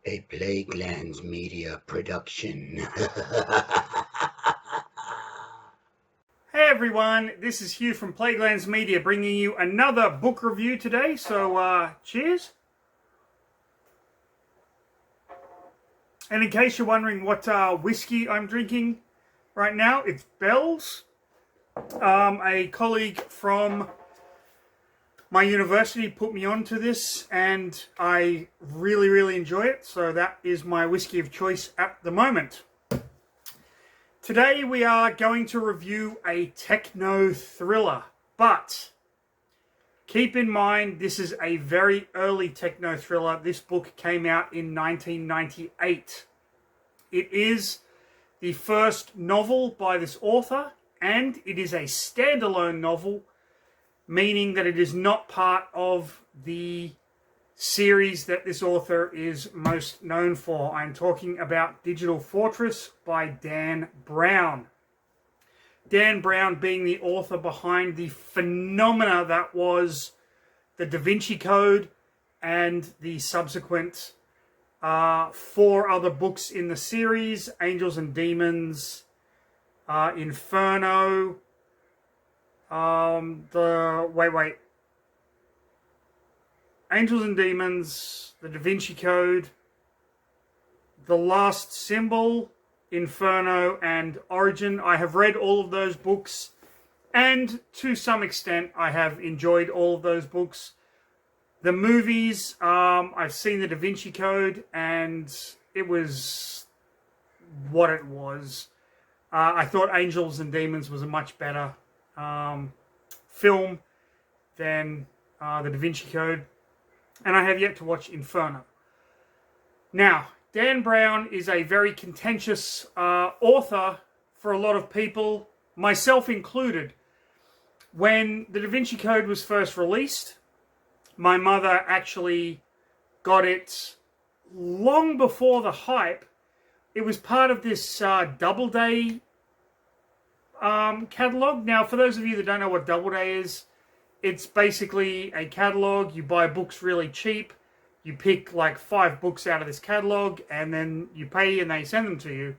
A Plaguelands Media production. Hey everyone, this is Hugh from Plaguelands Media bringing you another book review today, so cheers. And in case you're wondering what whiskey I'm drinking right now, it's Bell's. A colleague from my university put me onto this and I really enjoy it, so that is my whiskey of choice at the moment. Today we are going to review a techno thriller, but keep in mind this is a very early techno thriller. This book came out in 1998. It is the first novel by this author, and it is a standalone novel, meaning that it is not part of the series that this author is most known for. I'm talking about Digital Fortress by Dan Brown. Dan Brown being the author behind the phenomena that was the Da Vinci Code and the subsequent 4 other books in the series: Angels and Demons, Inferno, Angels and Demons, the Da Vinci Code, The Last Symbol, Inferno, and Origin. I have read all of those books, and to some extent I have enjoyed all of those books. The movies, I've seen the Da Vinci Code, and it was what it was. I thought Angels and Demons was a much better film than the Da Vinci Code. And I have yet to watch Inferno. Now, Dan Brown is a very contentious author for a lot of people, myself included. When the Da Vinci Code was first released, my mother actually got it long before the hype. It was part of this Doubleday catalog. Now, for those of you that don't know what Doubleday is, it's basically a catalog. You buy books really cheap. You pick like 5 books out of this catalog, and then you pay and they send them to you.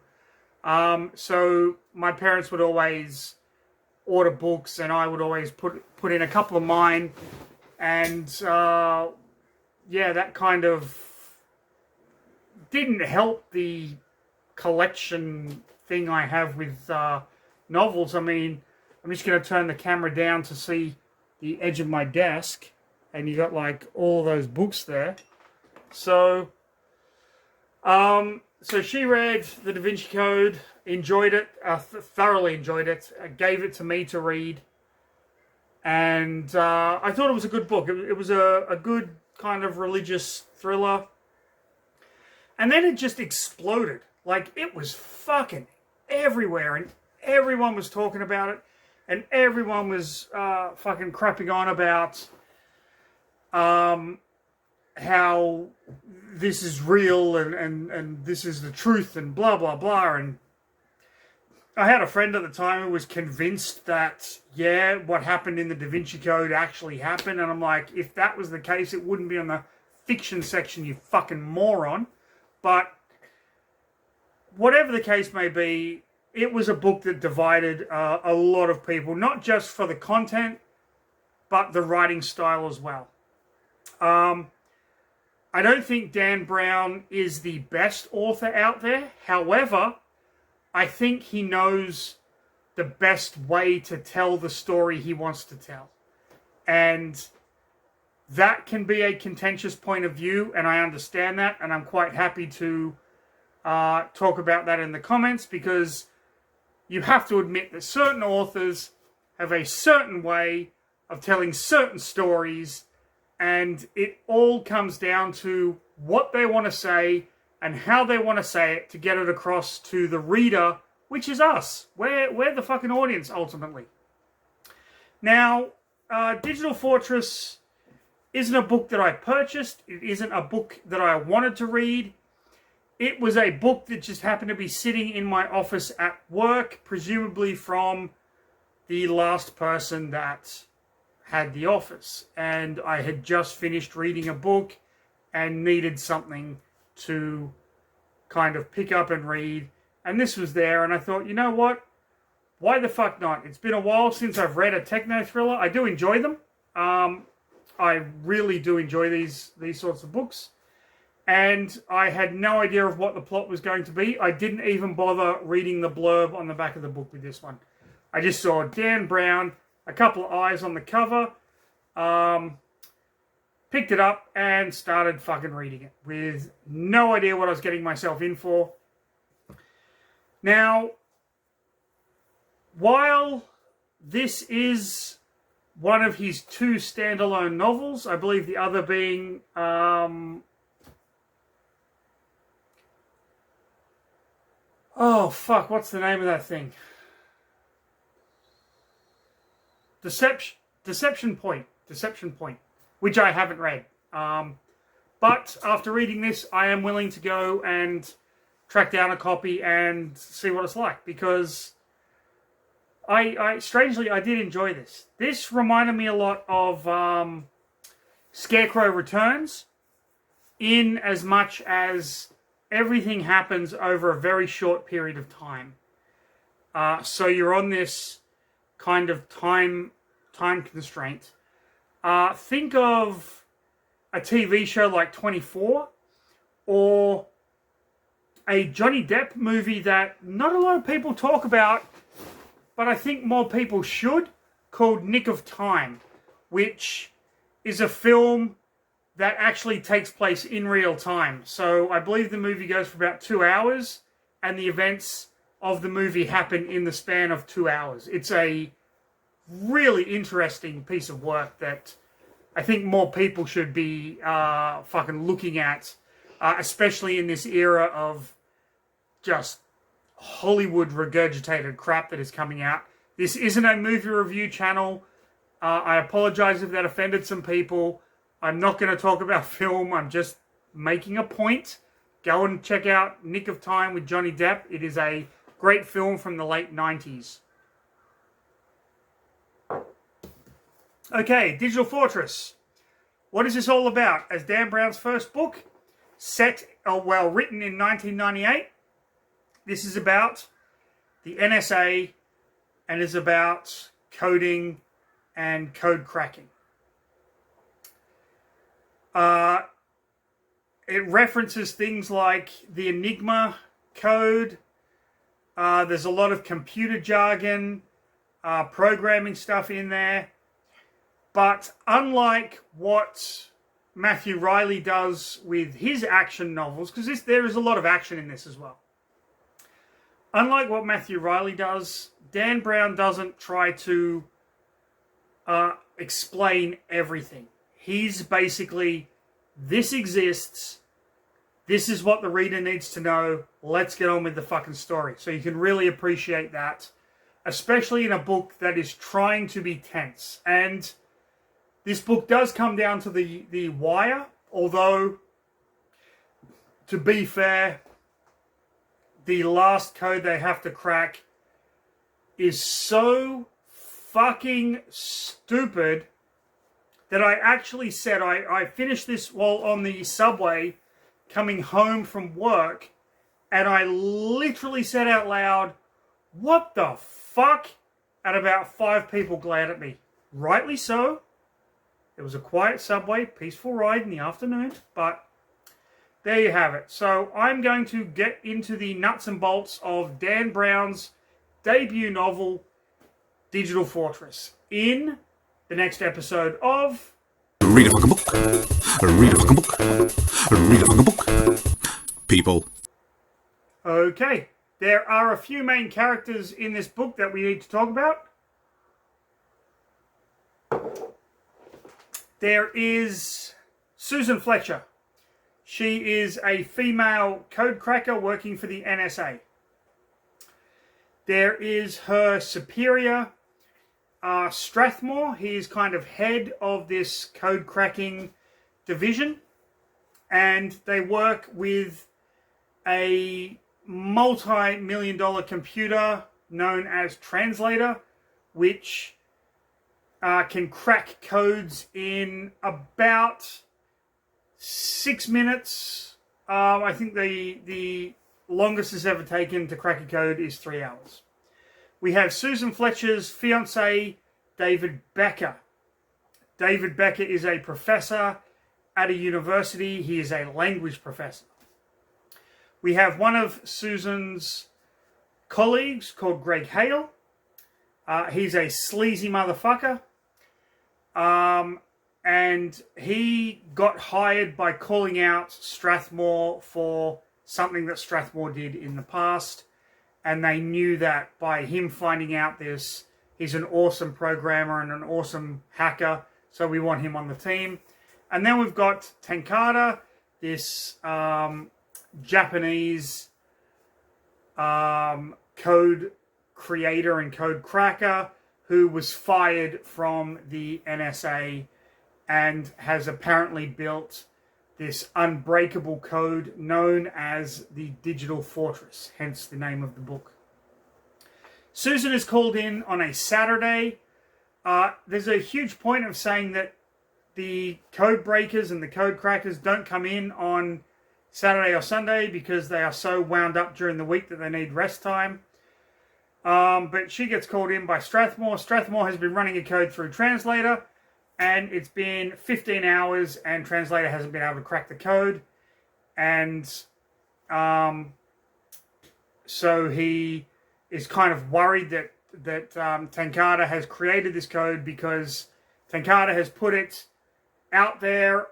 So my parents would always order books, and I would always put in a couple of mine. And yeah, that kind of didn't help the collection thing I have with novels. I mean, I'm just going to turn the camera down to see the edge of my desk, and you got like all those books there. So she read the Da Vinci Code, enjoyed it, thoroughly enjoyed it, gave it to me to read, and I thought it was a good book. It was a good kind of religious thriller, and then it just exploded. Like, it was fucking everywhere, and everyone was talking about it. And everyone was fucking crapping on about how this is real and this is the truth and blah, blah, blah. And I had a friend at the time who was convinced that, yeah, what happened in the Da Vinci Code actually happened. And I'm like, if that was the case, it wouldn't be on the fiction section, you fucking moron. But whatever the case may be, it was a book that divided a lot of people, not just for the content, but the writing style as well. I don't think Dan Brown is the best author out there. However, I think he knows the best way to tell the story he wants to tell. And that can be a contentious point of view, and I understand that, and I'm quite happy to talk about that in the comments, because you have to admit that certain authors have a certain way of telling certain stories, and it all comes down to what they want to say and how they want to say it to get it across to the reader, which is us. We're the fucking audience, ultimately. Now, Digital Fortress isn't a book that I purchased. It isn't a book that I wanted to read. It was a book that just happened to be sitting in my office at work, presumably from the last person that had the office. And I had just finished reading a book and needed something to kind of pick up and read. And this was there, and I thought, you know what? Why the fuck not? It's been a while since I've read a techno thriller. I do enjoy them. I really do enjoy these sorts of books. And I had no idea of what the plot was going to be. I didn't even bother reading the blurb on the back of the book with this one. I just saw Dan Brown, a couple of eyes on the cover, picked it up and started fucking reading it with no idea what I was getting myself in for. Now, while this is one of his 2 standalone novels, I believe the other being oh fuck, what's the name of that thing? Deception Point, which I haven't read. But after reading this, I am willing to go and track down a copy and see what it's like, because strangely, I did enjoy this. This reminded me a lot of Scarecrow Returns, in as much as everything happens over a very short period of time. So you're on this kind of time constraint. Think of a TV show like 24, or a Johnny Depp movie that not a lot of people talk about, but I think more people should, called Nick of Time, which is a film that actually takes place in real time. So I believe the movie goes for about 2 hours, and the events of the movie happen in the span of 2 hours. It's a really interesting piece of work that I think more people should be fucking looking at, especially in this era of just Hollywood regurgitated crap that is coming out. This isn't a movie review channel. I apologize if that offended some people. I'm not going to talk about film. I'm just making a point. Go and check out Nick of Time with Johnny Depp. It is a great film from the late 90s. Okay, Digital Fortress. What is this all about? As Dan Brown's first book, written in 1998, this is about the NSA and is about coding and code cracking. It references things like the Enigma code. There's a lot of computer jargon, programming stuff in there. But unlike what Matthew Riley does with his action novels, because there is a lot of action in this as well. Unlike what Matthew Riley does, Dan Brown doesn't try to explain everything. He's basically, this exists, this is what the reader needs to know, let's get on with the fucking story. So you can really appreciate that, especially in a book that is trying to be tense. And this book does come down to the wire, although, to be fair, the last code they have to crack is so fucking stupid that I actually said, I finished this while on the subway coming home from work, and I literally said out loud, "What the fuck?" And about 5 people glared at me. Rightly so. It was a quiet subway, peaceful ride in the afternoon, but there you have it. So I'm going to get into the nuts and bolts of Dan Brown's debut novel, Digital Fortress, in the next episode of Read a fucking book. Read a fucking book. Read a fucking book. People. Okay, there are a few main characters in this book that we need to talk about. There is Susan Fletcher. She is a female code cracker working for the NSA. There is her superior, Strathmore. He is kind of head of this code cracking division, and they work with a multi-million-dollar computer known as Translator, which can crack codes in about 6 minutes, I think the longest it's ever taken to crack a code is 3 hours. We have Susan Fletcher's fiance, David Becker. David Becker is a professor at a university. He is a language professor. We have one of Susan's colleagues called Greg Hale. He's a sleazy motherfucker. And he got hired by calling out Strathmore for something that Strathmore did in the past. And they knew that by him finding out this, he's an awesome programmer and an awesome hacker. So we want him on the team. And then we've got Tenkata, this Japanese code creator and code cracker who was fired from the NSA and has apparently built this unbreakable code known as the Digital Fortress, hence the name of the book. Susan is called in on a Saturday. There's a huge point of saying that the code breakers and the code crackers don't come in on Saturday or Sunday because they are so wound up during the week that they need rest time. But she gets called in by Strathmore. Strathmore has been running a code through Translator, and it's been 15 hours, and Translator hasn't been able to crack the code. And so he is kind of worried that Tenkata has created this code because Tenkata has put it out there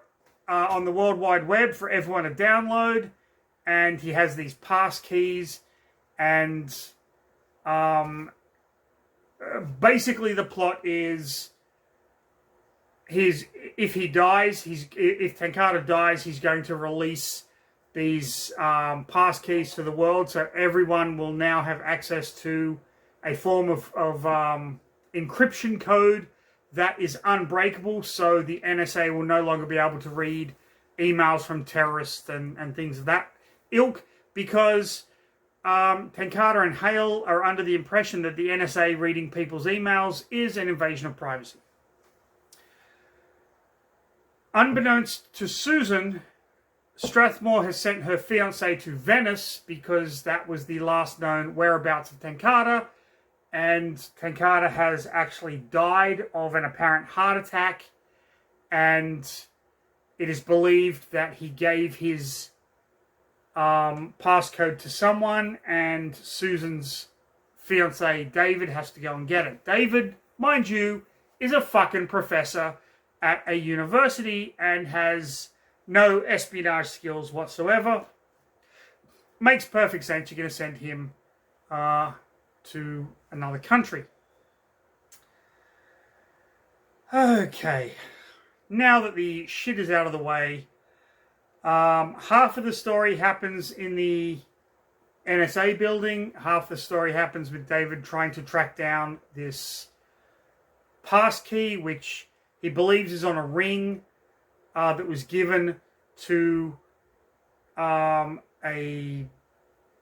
on the World Wide Web for everyone to download, and he has these pass keys, and basically the plot is if Tenkata dies, he's going to release these pass keys to the world, so everyone will now have access to a form of encryption code that is unbreakable, so the NSA will no longer be able to read emails from terrorists and things of that ilk, because Tenkata and Hale are under the impression that the NSA reading people's emails is an invasion of privacy. Unbeknownst to Susan, Strathmore has sent her fiance to Venice because that was the last known whereabouts of Tenkata, and Tenkata has actually died of an apparent heart attack, and it is believed that he gave his passcode to someone, and Susan's fiance David has to go and get it. David, mind you, is a fucking professor at a university and has no espionage skills whatsoever. Makes perfect sense. You're going to send him to another country. Okay. Now that the shit is out of the way, half of the story happens in the NSA building. Half the story happens with David trying to track down this pass key, which he believes is on a ring that was given to a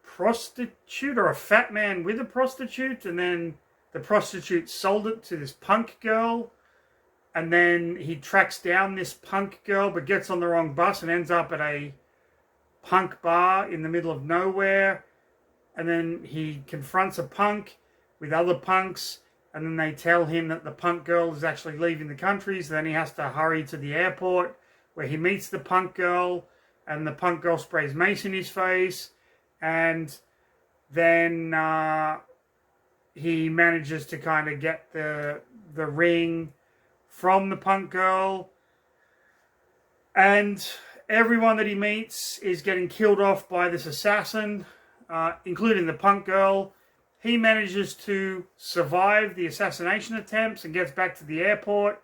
prostitute or a fat man with a prostitute, and then the prostitute sold it to this punk girl, and then he tracks down this punk girl but gets on the wrong bus and ends up at a punk bar in the middle of nowhere, and then he confronts a punk with other punks, and then they tell him that the punk girl is actually leaving the country, so then he has to hurry to the airport where he meets the punk girl, and the punk girl sprays mace in his face, and then he manages to kind of get the ring from the punk girl, and everyone that he meets is getting killed off by this assassin, including the punk girl. He manages to survive the assassination attempts and gets back to the airport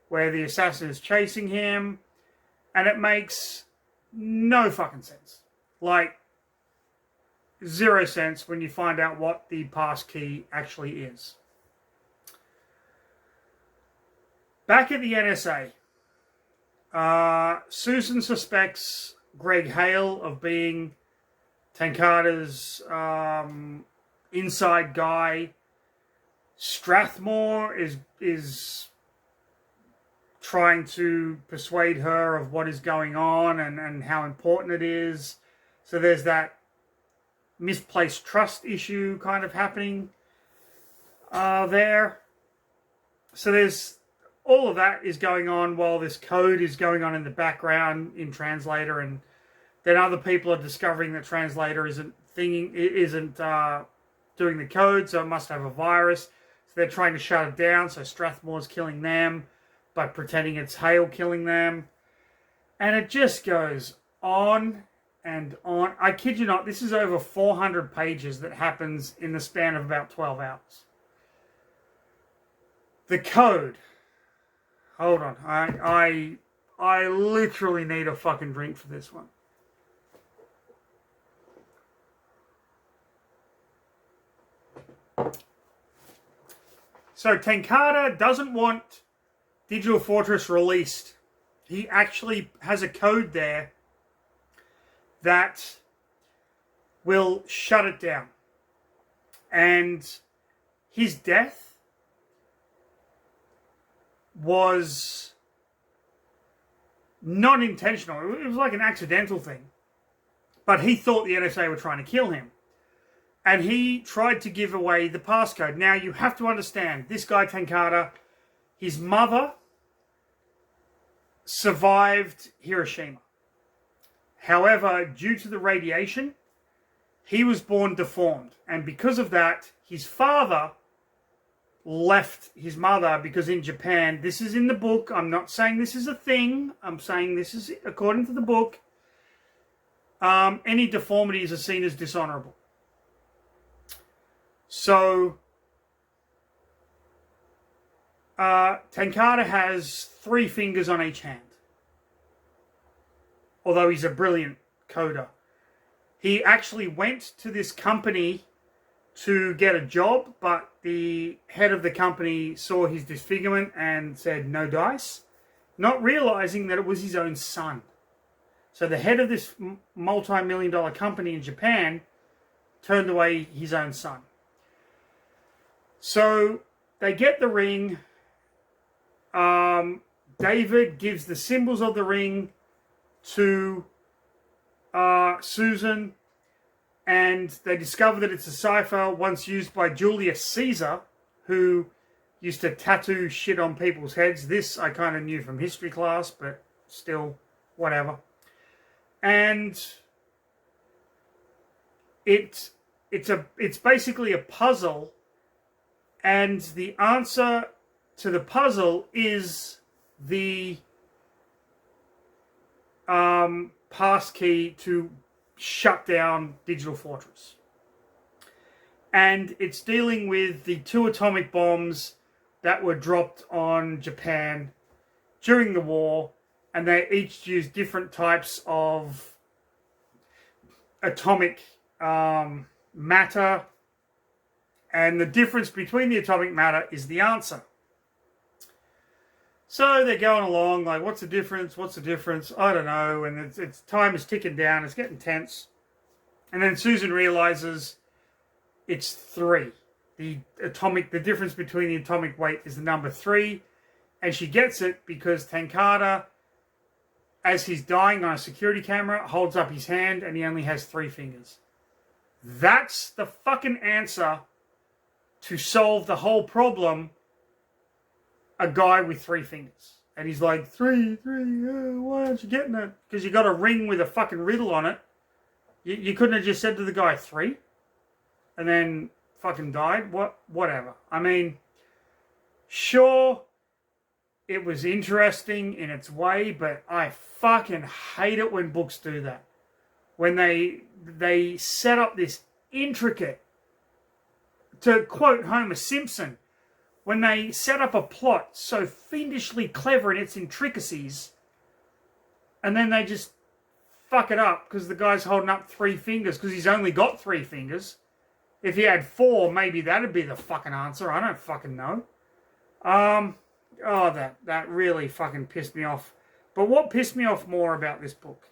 where the assassin is chasing him, and it makes no fucking sense. Like, 0 sense when you find out what the pass key actually is. Back at the NSA, Susan suspects Greg Hale of being Tenkata's inside guy. Strathmore is trying to persuade her of what is going on and how important it is. So there's that misplaced trust issue kind of happening there. So there's all of that is going on while this code is going on in the background in Translator, and then other people are discovering that Translator isn't doing the code, so it must have a virus. So they're trying to shut it down. So Strathmore's killing them by pretending it's Hale killing them, and it just goes on and on. I kid you not, this is over 400 pages that happens in the span of about 12 hours. The code. Hold on. I literally need a fucking drink for this one. So Tenkata doesn't want Digital Fortress released. He actually has a code there that will shut it down. And his death was not intentional. It was like an accidental thing. But he thought the NSA were trying to kill him. And he tried to give away the passcode. Now, you have to understand, this guy Tenkata, his mother survived Hiroshima. However, due to the radiation, he was born deformed. And because of that, his father left his mother, because in Japan, this is in the book, I'm not saying this is a thing, I'm saying this is according to the book, any deformities are seen as dishonorable. So, Tenkata has 3 fingers on each hand. Although he's a brilliant coder. He actually went to this company to get a job, but the head of the company saw his disfigurement and said, no dice, not realizing that it was his own son. So the head of this multi-million-dollar company in Japan turned away his own son. So they get the ring. David gives the symbols of the ring to Susan, and they discover that it's a cipher once used by Julius Caesar, who used to tattoo shit on people's heads. This I kind of knew from history class, but still, whatever. And it's basically a puzzle, and the answer to the puzzle is the pass key to shut down Digital Fortress. And it's dealing with the 2 atomic bombs that were dropped on Japan during the war, and they each use different types of atomic matter, and the difference between the atomic matter is the answer. So they're going along, like, what's the difference? What's the difference? I don't know. And it's time is ticking down. It's getting tense. And then Susan realizes it's 3. The difference between the atomic weight is the number 3. And she gets it because Tenkata, as he's dying on a security camera, holds up his hand and he only has 3 fingers. That's the fucking answer to solve the whole problem. A guy with 3 fingers. And he's like, 3, why aren't you getting it? Because you got a ring with a fucking riddle on it. You couldn't have just said to the guy 3? And then fucking died? Whatever. I mean, sure, it was interesting in its way, but I fucking hate it when books do that. When they set up this intricate, to quote Homer Simpson, when they set up a plot so fiendishly clever in its intricacies, and then they just fuck it up because the guy's holding up 3 fingers because he's only got 3 fingers. If he had 4, maybe that'd be the fucking answer. I don't fucking know. That really fucking pissed me off. But what pissed me off more about this book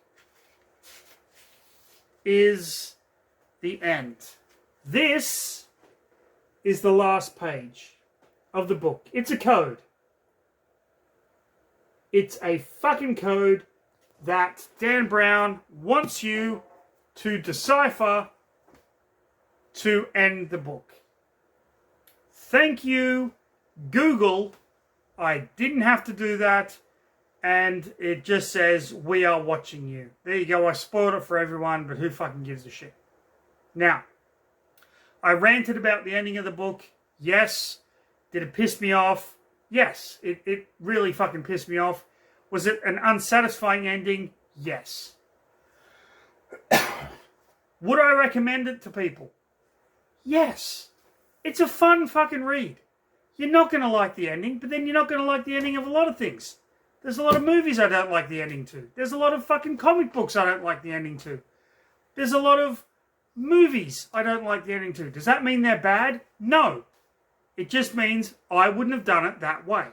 is the end. This is the last page of the book. It's a code. It's a fucking code that Dan Brown wants you to decipher to end the book. Thank you, Google. I didn't have to do that. And it just says, we are watching you. There you go. I spoiled it for everyone, but who fucking gives a shit? Now, I ranted about the ending of the book. Yes. Did it piss me off? Yes. It really fucking pissed me off. Was it an unsatisfying ending? Yes. Would I recommend it to people? Yes. It's a fun fucking read. You're not going to like the ending, but then you're not going to like the ending of a lot of things. There's a lot of movies I don't like the ending to. There's a lot of fucking comic books I don't like the ending to. There's a lot of movies I don't like the ending to. Does that mean they're bad? No. It just means I wouldn't have done it that way.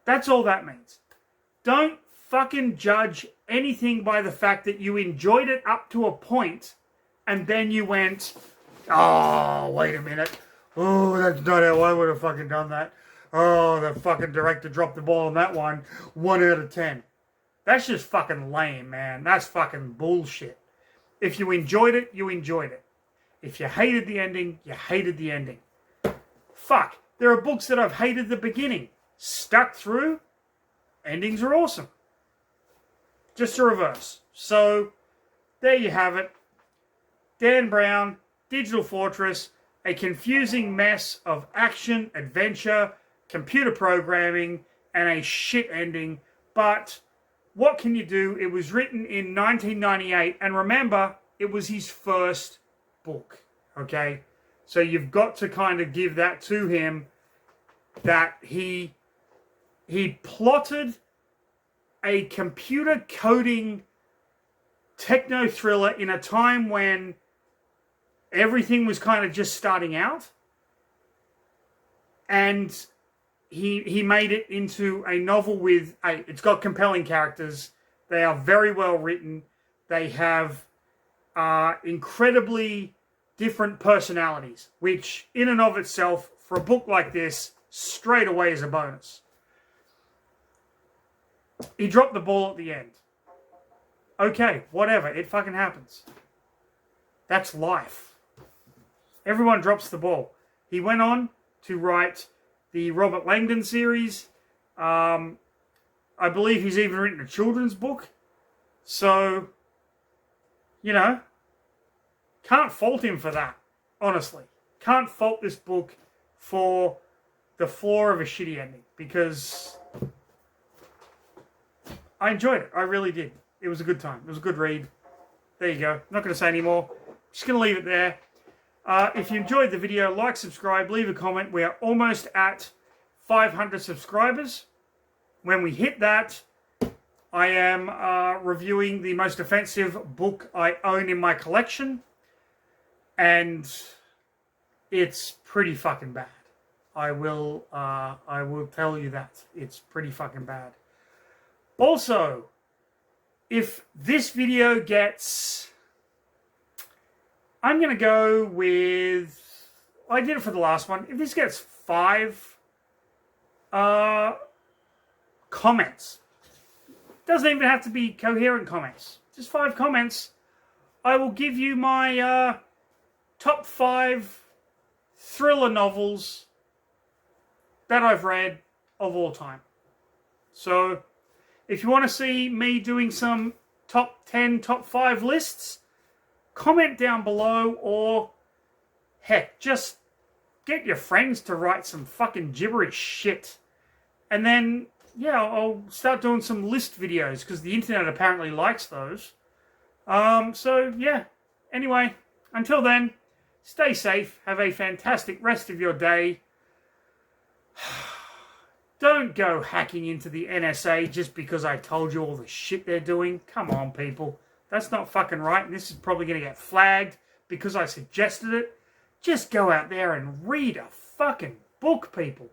That's all that means. Don't fucking judge anything by the fact that you enjoyed it up to a point and then you went, oh, wait a minute. Oh, that's not how I would have fucking done that. Oh, the fucking director dropped the ball on that one. 1 out of 10. That's just fucking lame, man. That's fucking bullshit. If you enjoyed it, you enjoyed it. If you hated the ending, you hated the ending. Fuck. There are books that I've hated the beginning. Stuck through. Endings are awesome. Just the reverse. So, there you have it. Dan Brown, Digital Fortress, a confusing mess of action, adventure, computer programming, and a shit ending. But what can you do? It was written in 1998, and remember, it was his first book. Okay? So you've got to kind of give that to him, that he plotted a computer coding techno thriller in a time when everything was kind of just starting out, and he made it into a novel with it's got compelling characters. They are very well written. They have incredibly different personalities, which in and of itself, for a book like this, straight away is a bonus. He dropped the ball at the end. Okay, whatever. It fucking happens. That's life. Everyone drops the ball. He went on to write the Robert Langdon series. I believe he's even written a children's book. So, you know, can't fault him for that, honestly. Can't fault this book for the flaw of a shitty ending, because I enjoyed it. I really did. It was a good time. It was a good read. There you go. Not going to say any more. Just going to leave it there. If you enjoyed the video, like, subscribe, leave a comment. We are almost at 500 subscribers. When we hit that, I am reviewing the most offensive book I own in my collection. And it's pretty fucking bad. I will tell you that. It's pretty fucking bad. Also, if this video gets... I'm going to go with... I did it for the last one. If this gets 5 comments, doesn't even have to be coherent comments, just 5 comments, I will give you my top 5 thriller novels that I've read of all time. So, if you want to see me doing some top 10, top 5 lists, comment down below, or heck, just get your friends to write some fucking gibberish shit. And then, yeah, I'll start doing some list videos, because the internet apparently likes those. So, yeah. Anyway, until then, stay safe. Have a fantastic rest of your day. Don't go hacking into the NSA just because I told you all the shit they're doing. Come on, people. That's not fucking right, and this is probably going to get flagged because I suggested it. Just go out there and read a fucking book, people.